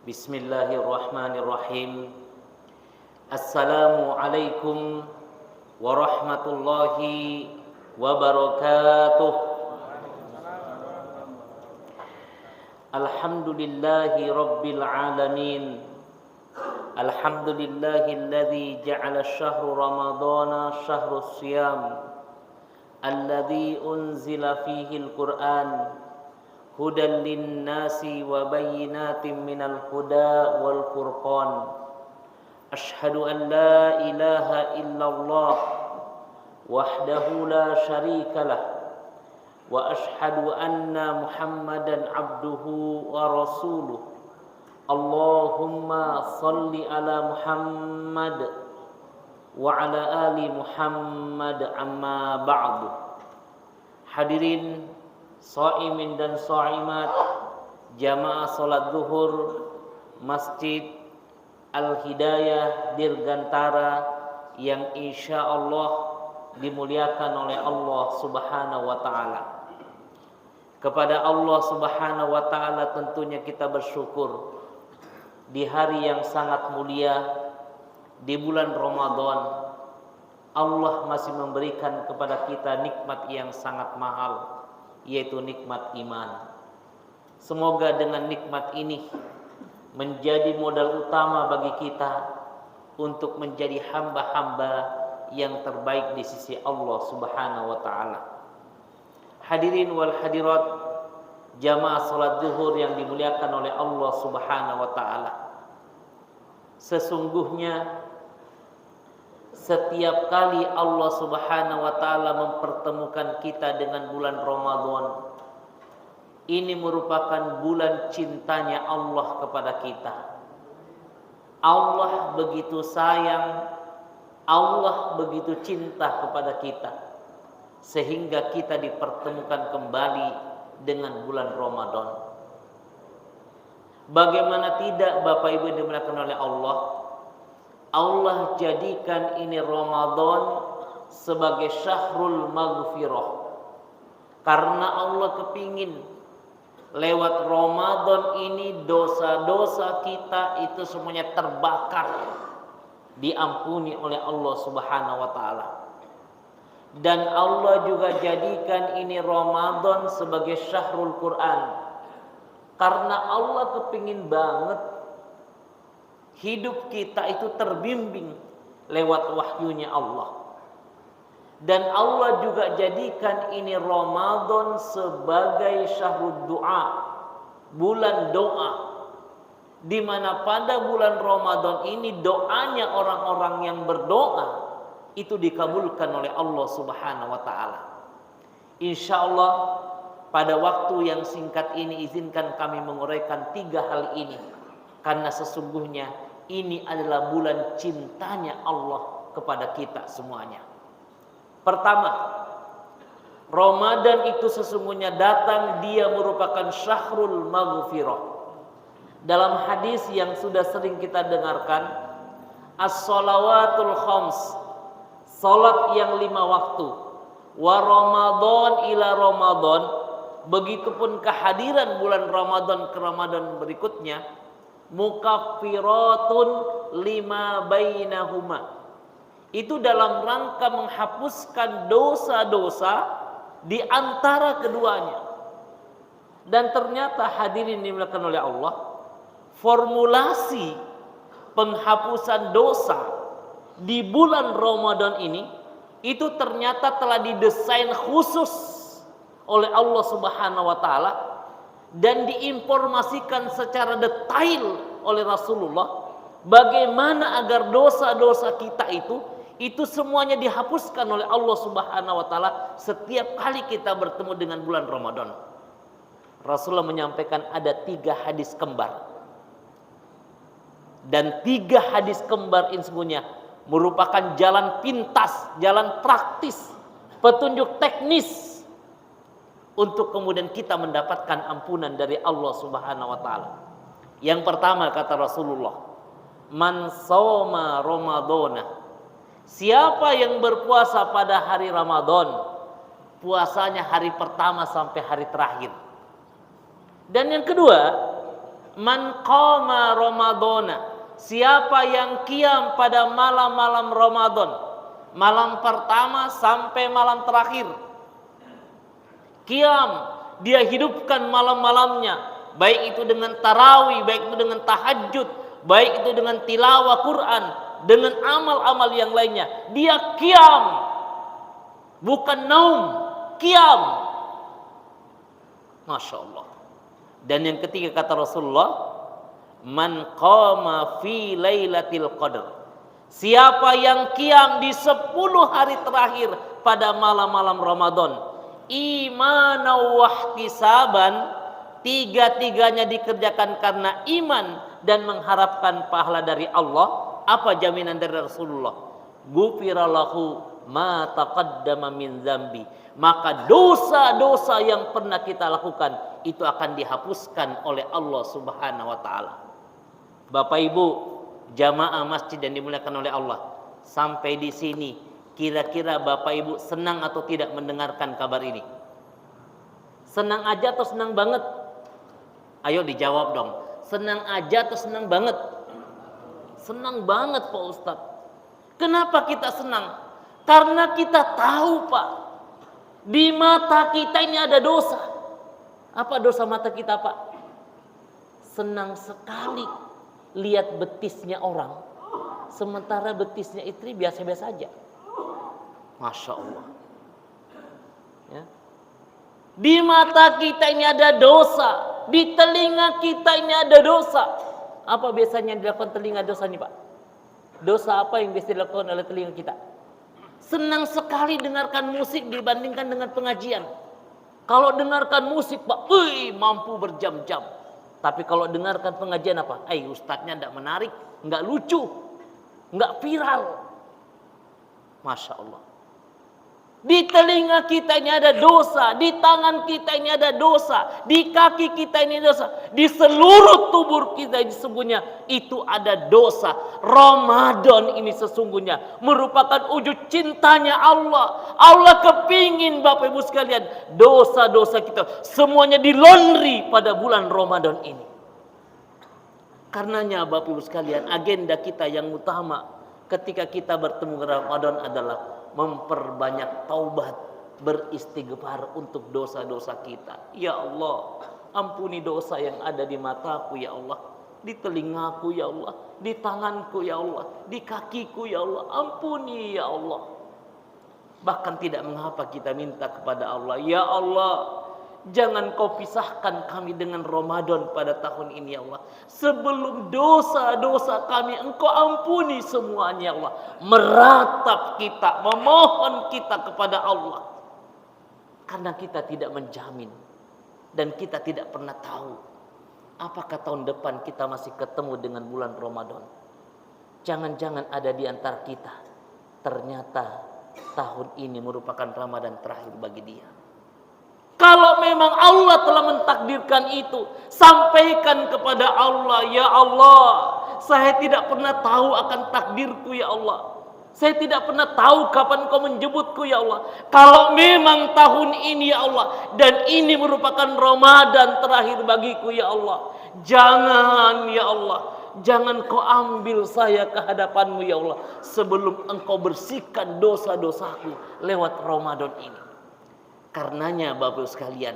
Bismillahirrahmanirrahim. Assalamualaikum warahmatullahi wabarakatuh. Alhamdulillahi rabbil alamin. Alhamdulillahilladzi ja'ala syahru ramadana syahrus siyam alladzi unzila fihi al-Qur'an hudan linnasi wa bayyinatin minal huda wal furqan. Ashhadu an la ilaha illallah wahdahu la syarika lah wa ashhadu anna Muhammadan abduhu wa rasuluh. Allahumma salli ala Muhammad wa ala ali Muhammad, amma ba'du. Hadirin shaimin dan shaimat jamaah salat zuhur Masjid Al-Hidayah Dirgantara yang insyaallah dimuliakan oleh Allah Subhanahu wa taala. Kepada Allah Subhanahu wa taala tentunya kita bersyukur di hari yang sangat mulia, di bulan Ramadan, Allah masih memberikan kepada kita nikmat yang sangat mahal, yaitu nikmat iman. Semoga dengan nikmat ini menjadi modal utama bagi kita untuk menjadi hamba-hamba yang terbaik di sisi Allah Subhanahu wa taala. Hadirin wal hadirat jamaah salat zuhur yang dimuliakan oleh Allah Subhanahu wa taala. Sesungguhnya setiap kali Allah Subhanahu wa taala mempertemukan kita dengan bulan Ramadan, ini merupakan bulan cintanya Allah kepada kita. Allah begitu sayang, Allah begitu cinta kepada kita, sehingga kita dipertemukan kembali dengan bulan Ramadan. Bagaimana tidak Bapak Ibu yang dimuliakan oleh Allah? Allah jadikan ini Ramadan sebagai syahrul maghfirah. Karena Allah kepingin lewat Ramadan ini dosa-dosa kita itu semuanya terbakar, diampuni oleh Allah Subhanahu wa taala. Dan Allah juga jadikan ini Ramadan sebagai syahrul Quran. Karena Allah kepingin banget hidup kita itu terbimbing lewat wahyunya Allah. Dan Allah juga jadikan ini Ramadan sebagai syahrul doa, bulan doa, di mana pada bulan Ramadan ini doanya orang-orang yang berdoa itu dikabulkan oleh Allah Subhanahu wa taala. Insyaallah pada waktu yang singkat ini izinkan kami menguraikan 3 hal ini, karena sesungguhnya ini adalah bulan cintanya Allah kepada kita semuanya. Pertama, Ramadan itu sesungguhnya datang, dia merupakan syahrul maghfirah. Dalam hadis yang sudah sering kita dengarkan, as-shalawatul khams, salat yang 5 waktu, wa Ramadan ila Ramadan, begitupun kehadiran bulan Ramadan ke Ramadan berikutnya, mukaffiratun lima bainahuma. Itu dalam rangka menghapuskan dosa-dosa di antara keduanya. Dan ternyata hadirin dimuliakan oleh Allah, formulasi penghapusan dosa di bulan Ramadan ini itu ternyata telah didesain khusus oleh Allah Subhanahu wa taala dan diinformasikan secara detail oleh Rasulullah bagaimana agar dosa-dosa kita itu semuanya dihapuskan oleh Allah Subhanahu wa taala setiap kali kita bertemu dengan bulan Ramadan. Rasulullah menyampaikan ada 3 hadis kembar. Dan 3 hadis kembar ini sesungguhnya merupakan jalan pintas, jalan praktis, petunjuk teknis untuk kemudian kita mendapatkan ampunan dari Allah Subhanahu wa taala. Yang pertama kata Rasulullah, man shoma ramadhana, siapa yang berpuasa pada hari Ramadan, puasanya hari pertama sampai hari terakhir. Dan yang kedua, man qama ramadhana, siapa yang qiyam pada malam-malam Ramadan, malam pertama sampai malam terakhir, qiyam, dia hidupkan malam-malamnya, baik itu dengan tarawih, baik itu dengan tahajud, baik itu dengan tilawah Quran, dengan amal-amal yang lainnya. Dia qiyam, bukan naum, qiyam. Masya Allah. Dan yang ketiga kata Rasulullah, man qama fi lailatul qadar, siapa yang qiyam di 10 hari terakhir pada malam-malam Ramadan, imanan wa ihtisaban, tiga-tiganya dikerjakan karena iman dan mengharapkan pahala dari Allah. Apa jaminan dari Rasulullah? Ghufira lahu ma taqaddama min dzambi, maka dosa-dosa yang pernah kita lakukan itu akan dihapuskan oleh Allah Subhanahu wa taala. Bapak Ibu, jamaah masjid yang dimuliakan oleh Allah, sampai di sini kira-kira Bapak Ibu senang atau tidak mendengarkan kabar ini? Senang aja atau senang banget? Ayo dijawab dong. Senang aja atau senang banget? Senang banget Pak Ustadz. Kenapa kita senang? Karena kita tahu Pak, di mata kita ini ada dosa. Apa dosa mata kita Pak? Senang sekali lihat betisnya orang, sementara betisnya istri biasa-biasa aja. Masya Allah. Ya. Di mata kita ini ada dosa, di telinga kita ini ada dosa. Apa biasanya yang dilakukan telinga dosa ini Pak? Dosa apa yang biasa dilakukan oleh telinga kita? Senang sekali dengarkan musik dibandingkan dengan pengajian. Kalau dengarkan musik Pak, mampu berjam-jam. Tapi kalau dengarkan pengajian apa? Ustadznya tidak menarik, nggak lucu, nggak viral. Masya Allah. Di telinga kita ini ada dosa, di tangan kita ini ada dosa, di kaki kita ini ada dosa, di seluruh tubuh kita ini sesungguhnya itu ada dosa. Ramadan ini sesungguhnya merupakan wujud cintanya Allah. Allah kepingin Bapak Ibu sekalian, dosa-dosa kita semuanya dilondri pada bulan Ramadan ini. Karenanya Bapak Ibu sekalian, agenda kita yang utama ketika kita bertemu Ramadan adalah memperbanyak taubat, beristighfar untuk dosa-dosa kita. Ya Allah, ampuni dosa yang ada di mataku ya Allah, di telingaku ya Allah, di tanganku ya Allah, di kakiku ya Allah. Ampuni ya Allah. Bahkan tidak mengapa kita minta kepada Allah, ya Allah, jangan kau pisahkan kami dengan Ramadan pada tahun ini ya Allah. Sebelum dosa-dosa kami engkau ampuni semuanya ya Allah. Meratap kita, memohon kita kepada Allah. Karena kita tidak menjamin dan kita tidak pernah tahu apakah tahun depan kita masih ketemu dengan bulan Ramadan. Jangan-jangan ada di antara kita ternyata tahun ini merupakan Ramadan terakhir bagi dia. Kalau memang Allah telah mentakdirkan itu, sampaikan kepada Allah, ya Allah, saya tidak pernah tahu akan takdirku ya Allah. Saya tidak pernah tahu kapan kau menjemputku ya Allah. Kalau memang tahun ini ya Allah, dan ini merupakan Ramadan terakhir bagiku ya Allah, jangan ya Allah, jangan kau ambil saya ke hadapanmu ya Allah, sebelum engkau bersihkan dosa-dosaku lewat Ramadan ini. Karenanya Bapak sekalian,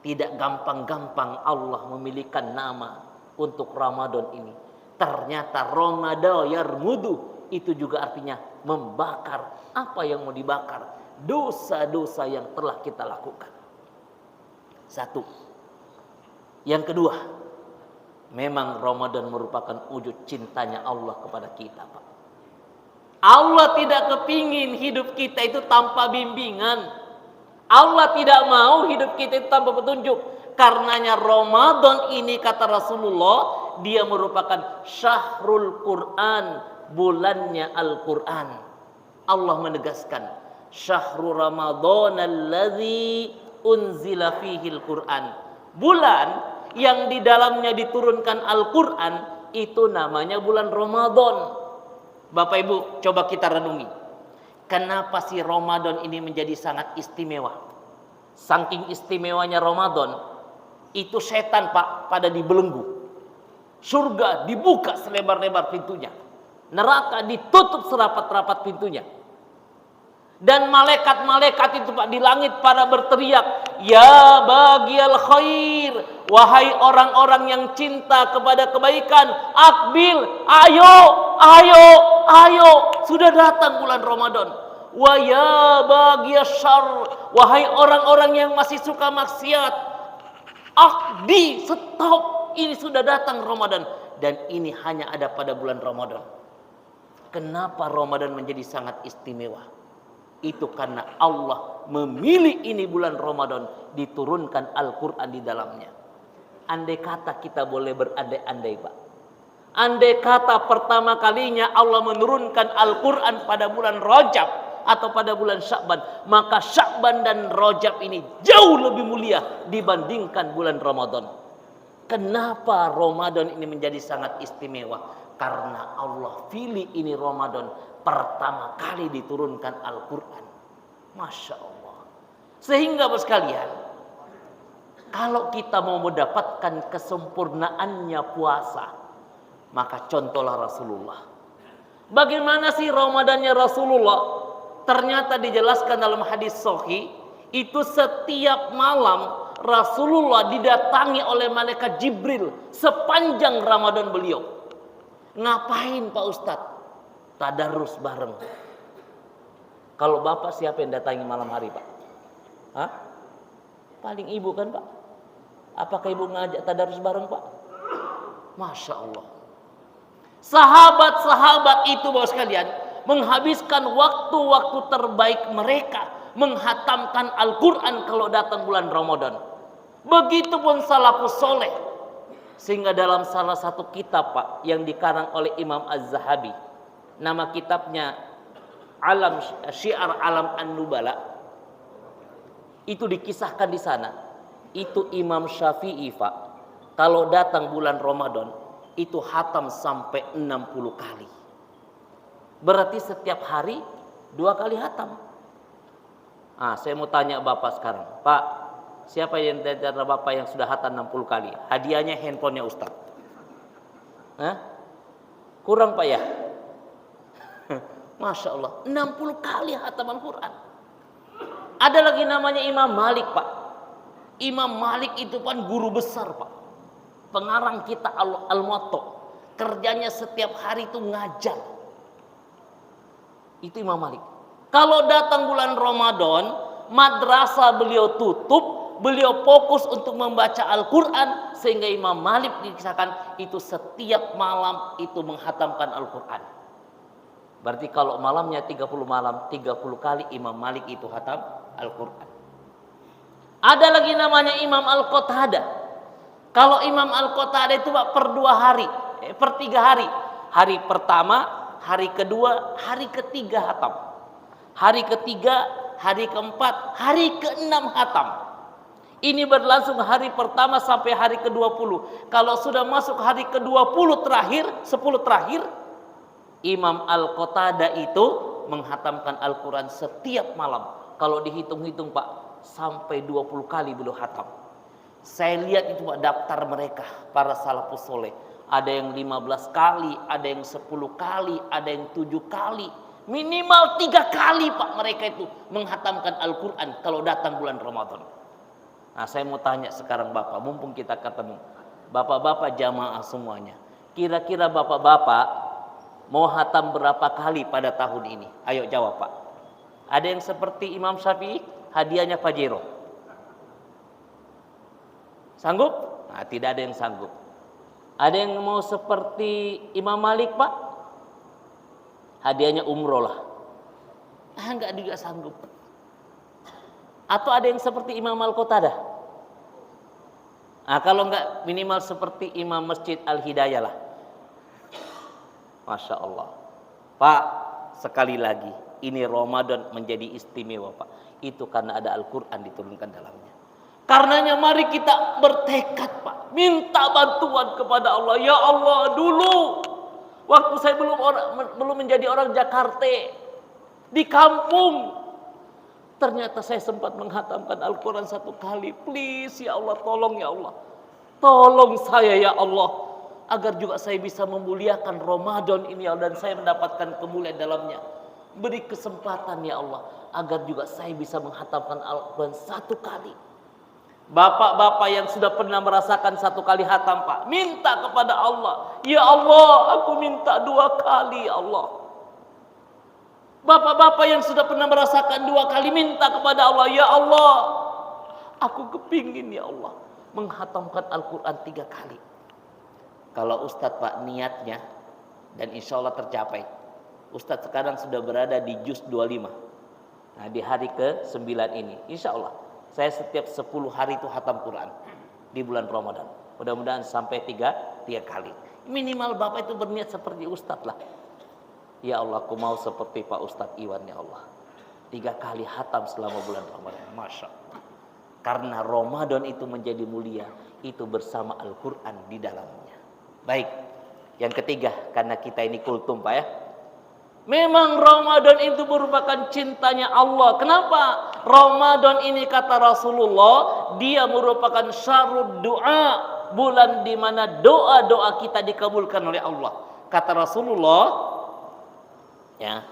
tidak gampang-gampang Allah memilihkan nama untuk Ramadan ini. Ternyata Ramadan yarmudu itu juga artinya membakar apa yang mau dibakar, dosa-dosa yang telah kita lakukan. Satu. Yang kedua, memang Ramadan merupakan wujud cintanya Allah kepada kita, Pak. Allah tidak kepingin hidup kita itu tanpa bimbingan. Allah tidak mau hidup kita itu tanpa petunjuk. Karenanya Ramadan ini kata Rasulullah, dia merupakan syahrul Quran, bulannya Al-Quran. Allah menegaskan, syahrul Ramadan alladzi unzila fihil Quran. Bulan yang di dalamnya diturunkan Al-Quran itu namanya bulan Ramadan. Bapak Ibu, coba kita renungi. Kenapa sih Ramadan ini menjadi sangat istimewa? Saking istimewanya Ramadan, Itu setan Pak pada dibelenggu. Surga dibuka selebar-lebar pintunya. Neraka ditutup serapat-rapat pintunya. Dan malaikat-malaikat itu Pak di langit pada berteriak, ya bagial khair, wahai orang-orang yang cinta kepada kebaikan, akbil, ayo, ayo, ayo, sudah datang bulan Ramadan. Wa ya bagias syarr, wahai orang-orang yang masih suka maksiat, akdi, stop, ini sudah datang Ramadan. Dan ini hanya ada pada bulan Ramadan. Kenapa Ramadan menjadi sangat istimewa? Itu karena Allah memilih ini bulan Ramadan, diturunkan Al-Quran di dalamnya. Andai kata kita boleh berandai-andai Pak, andai kata pertama kalinya Allah menurunkan Al-Quran pada bulan Rajab atau pada bulan Sya'ban, maka Sya'ban dan Rajab ini jauh lebih mulia dibandingkan bulan Ramadan. Kenapa Ramadan ini menjadi sangat istimewa? Karena Allah pilih ini Ramadan pertama kali diturunkan Al-Quran. Masya Allah. Sehingga Bapak sekalian, kalau kita mau mendapatkan kesempurnaannya puasa, maka contohlah Rasulullah. Bagaimana sih Ramadannya Rasulullah? Ternyata dijelaskan dalam hadis sahih, itu setiap malam Rasulullah didatangi oleh malaikat Jibril sepanjang Ramadan beliau. Ngapain Pak Ustadz? Tadarus bareng. Kalau Bapak siapa yang datangi malam hari Pak? Hah? Paling Ibu kan Pak? Apakah Ibu ngajak tadarus bareng Pak? Masya Allah. Sahabat-sahabat itu Bapak sekalian menghabiskan waktu-waktu terbaik mereka menghatamkan Al-Quran kalau datang bulan Ramadan. Begitupun salafus soleh. Sehingga dalam salah satu kitab Pak yang dikarang oleh Imam Az-Zahabi, nama kitabnya Syiar Alam An-Nubala, itu dikisahkan di sana. Itu Imam Syafi'i Pak, kalau datang bulan Ramadan itu hatam sampai 60 kali. Berarti setiap hari 2 kali hatam. Saya mau tanya Bapak sekarang, Pak, siapa yang dari Bapak yang sudah hatam 60 kali? Hadiahnya handphonenya Ustaz. Kurang Pak ya? Masya Allah, 60 kali hatam Al-Quran. Ada lagi namanya Imam Malik Pak. Imam Malik itu kan guru besar Pak, pengarang kita Al-Muwatta. Kerjanya setiap hari itu ngajar. Itu Imam Malik. Kalau datang bulan Ramadan, madrasah beliau tutup, beliau fokus untuk membaca Al-Quran. Sehingga Imam Malik dikisahkan itu setiap malam itu menghatamkan Al-Quran. Berarti kalau malamnya 30 malam, 30 kali Imam Malik itu hatam Al-Quran. Ada lagi namanya Imam Al-Qatadah. Kalau Imam Al-Qatadah itu Pak per 2 hari, per 3 hari. Hari pertama, hari kedua, hari ketiga hatam. Hari ketiga, hari keempat, hari keenam hatam. Ini berlangsung hari pertama sampai hari ke-20. Kalau sudah masuk hari ke-20 terakhir, 10 terakhir, Imam Al-Qatadah itu menghatamkan Al-Quran setiap malam. Kalau dihitung-hitung Pak, sampai 20 kali beliau hatam. Saya lihat itu Pak daftar mereka, para salafus soleh. Ada yang 15 kali, ada yang 10 kali, ada yang 7 kali. Minimal 3 kali Pak mereka itu menghatamkan Al-Quran kalau datang bulan Ramadan. Saya mau tanya sekarang Bapak, mumpung kita ketemu. Bapak-bapak jamaah semuanya. Kira-kira bapak-bapak mau hatam berapa kali pada tahun ini? Ayo jawab Pak. Ada yang seperti Imam Syafi'i, hadiahnya Pajero. Sanggup? Tidak ada yang sanggup. Ada yang mau seperti Imam Malik Pak? Hadiahnya umroh lah. Enggak juga sanggup. Atau ada yang seperti Imam Al-Qatadah? Kalau enggak minimal seperti Imam Masjid Al-Hidayah lah. Masya Allah. Pak, sekali lagi, ini Ramadan menjadi istimewa Pak. Itu karena ada Al-Quran diturunkan dalamnya. Karenanya mari kita bertekad Pak, minta bantuan kepada Allah. Ya Allah, dulu waktu saya belum menjadi orang Jakarta, di kampung Ternyata saya sempat menghatamkan Al-Quran 1 kali. Please ya Allah, tolong ya Allah. Tolong saya ya Allah. Agar juga saya bisa memuliakan Ramadan ini ya Allah. Dan saya mendapatkan kemuliaan dalamnya. Beri kesempatan ya Allah. Agar juga saya bisa menghatamkan Al-Quran 1 kali. Bapak-bapak yang sudah pernah merasakan 1 kali hatam Pak. Minta kepada Allah. Ya Allah, aku minta 2 kali ya Allah. Bapak-bapak yang sudah pernah merasakan 2 kali, minta kepada Allah, ya Allah, aku kepingin ya Allah menghatamkan Al-Quran 3 kali. Kalau Ustadz Pak niatnya, dan insya Allah tercapai, Ustadz sekarang sudah berada di juz 25. Nah di hari ke-9 ini, insya Allah saya setiap 10 hari itu hatam Quran di bulan Ramadan. Mudah-mudahan sampai 3 kali. Minimal Bapak itu berniat seperti Ustadz lah. Ya Allah, aku mau seperti Pak Ustadz Iwan ya Allah. 3 kali hatam selama bulan Ramadan. Masya Allah. Karena Ramadan itu menjadi mulia, itu bersama Al-Quran di dalamnya. Baik, yang ketiga, karena kita ini kultum Pak ya. Memang Ramadan itu merupakan cintanya Allah. Kenapa? Ramadan ini kata Rasulullah, dia merupakan syarud doa, bulan di mana doa-doa kita dikabulkan oleh Allah. Kata Rasulullah, ya,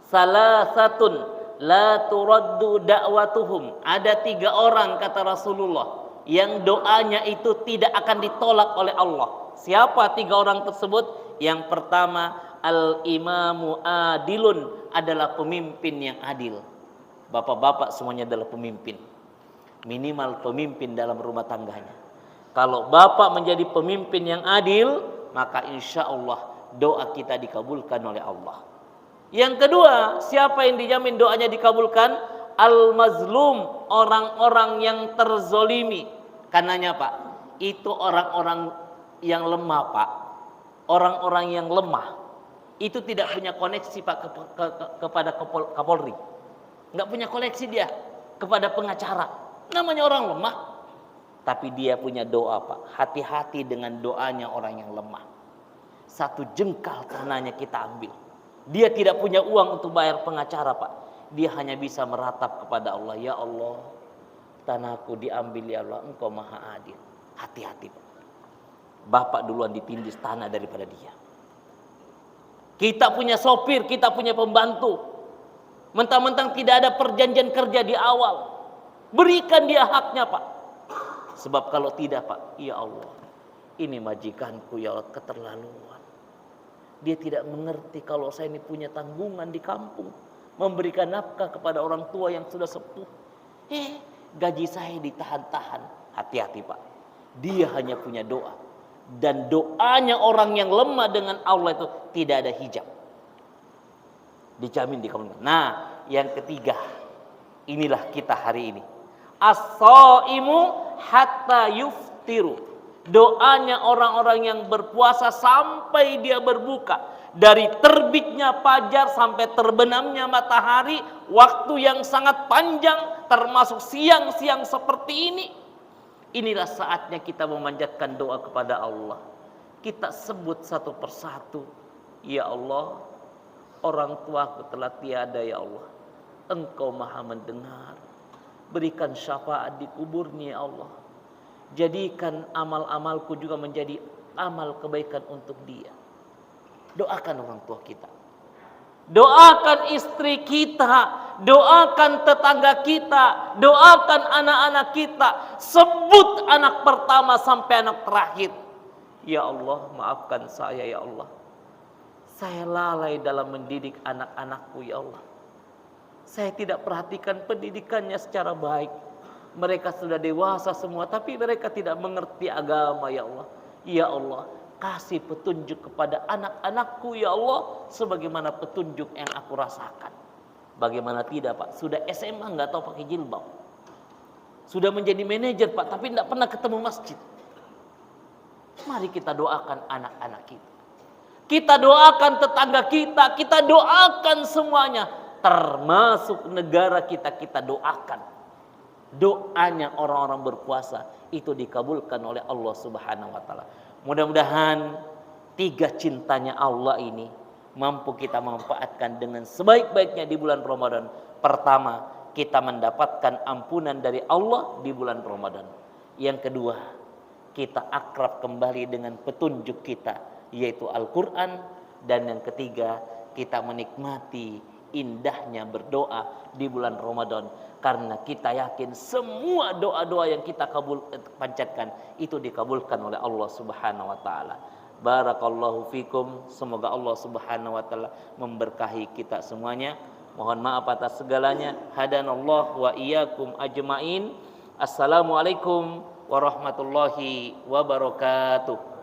salasatun la turaddu da'watuhum. Ada 3 orang kata Rasulullah yang doanya itu tidak akan ditolak oleh Allah. Siapa 3 orang tersebut? Yang pertama, al-imamu adilun, adalah pemimpin yang adil. Bapak-bapak semuanya adalah pemimpin. Minimal pemimpin dalam rumah tangganya. Kalau bapak menjadi pemimpin yang adil, maka insya Allah doa kita dikabulkan oleh Allah. Yang kedua, siapa yang dijamin doanya dikabulkan? Al-mazlum, orang-orang yang terzolimi. Karenanya Pak, itu orang-orang yang lemah Pak. Orang-orang yang lemah itu tidak punya koneksi Pak kepada Kapolri. Nggak punya koneksi dia kepada pengacara. Namanya orang lemah. Tapi dia punya doa Pak. Hati-hati dengan doanya orang yang lemah. 1 jengkal tanahnya kita ambil. Dia tidak punya uang untuk bayar pengacara Pak. Dia hanya bisa meratap kepada Allah. Ya Allah, tanahku diambil ya Allah, Engkau maha adil. Hati-hati Pak. Bapak duluan ditindis tanah daripada dia. Kita punya sopir, kita punya pembantu. Mentang-mentang tidak ada perjanjian kerja di awal. Berikan dia haknya Pak. Sebab kalau tidak Pak, ya Allah, ini majikanku ya Allah, keterlaluan. Dia tidak mengerti kalau saya ini punya tanggungan di kampung. Memberikan nafkah kepada orang tua yang sudah sepuh. Gaji saya ditahan-tahan. Hati-hati Pak. Dia hanya punya doa. Dan doanya orang yang lemah dengan Allah itu tidak ada hijab. Dijamin dikabulkan. Nah, yang ketiga, inilah kita hari ini. As-shaimu hatta yuftiru. Doanya orang-orang yang berpuasa sampai dia berbuka. Dari terbitnya fajar sampai terbenamnya matahari, waktu yang sangat panjang, termasuk siang-siang seperti ini. Inilah saatnya kita memanjatkan doa kepada Allah. Kita sebut satu persatu. Ya Allah, orang tuaku telah tiada ya Allah. Engkau maha mendengar. Berikan syafaat di kuburnya ya Allah. Jadikan amal-amalku juga menjadi amal kebaikan untuk dia. Doakan orang tua kita. Doakan istri kita. Doakan tetangga kita. Doakan anak-anak kita. Sebut anak pertama sampai anak terakhir. Ya Allah, maafkan saya ya Allah. Saya lalai dalam mendidik anak-anakku ya Allah. Saya tidak perhatikan pendidikannya secara baik. Mereka sudah dewasa semua, tapi mereka tidak mengerti agama ya Allah. Ya Allah, kasih petunjuk kepada anak-anakku ya Allah, sebagaimana petunjuk yang aku rasakan. Bagaimana tidak Pak, sudah SMA nggak tahu pakai jilbab. Sudah menjadi manajer Pak, tapi tidak pernah ketemu masjid. Mari kita doakan anak-anak kita. Kita doakan tetangga kita doakan semuanya. Termasuk negara kita doakan. Doanya orang-orang berpuasa itu dikabulkan oleh Allah Subhanahu wa taala. Mudah-mudahan 3 cintanya Allah ini mampu kita manfaatkan dengan sebaik-baiknya di bulan Ramadan. Pertama, kita mendapatkan ampunan dari Allah di bulan Ramadan. Yang kedua, kita akrab kembali dengan petunjuk kita, yaitu Al-Quran. Dan yang ketiga, kita menikmati indahnya berdoa di bulan Ramadan, karena kita yakin semua doa-doa yang kita panjatkan itu dikabulkan oleh Allah Subhanahu wa taala. Barakallahu fikum, semoga Allah Subhanahu wa taala memberkahi kita semuanya. Mohon maaf atas segalanya. Hadanallahu wa iyyakum ajmain. Assalamualaikum warahmatullahi wabarakatuh.